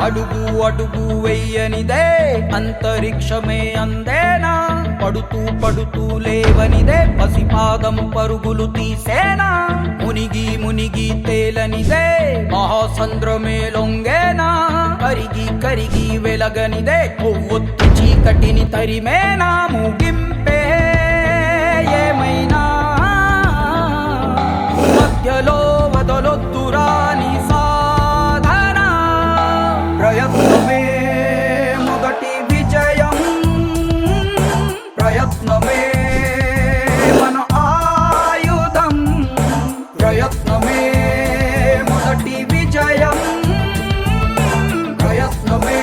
అడుగు అడుగు వెయ్యనిదే అంతరిక్షమే అందేనా, పడుతూ పడుతూ లేవనిదే పసిపాదం పరుగులు తీసేనా, మునిగి మునిగి తేలనిదే మహాసంద్రమే లొంగేనా, కరిగి కరిగి వెలగనిదే కొవ్వొత్తి చీకటిని తరిమేనా, ముగింపే ఏమైనా మధ్యలో వదలొద్దురాని సాధన, ప్రయత్నమే మొదటి విజయం, ప్రయత్నమే మన ఆయుధం, ప్రయత్నమే మొదటి విజయం, ప్రయత్నమే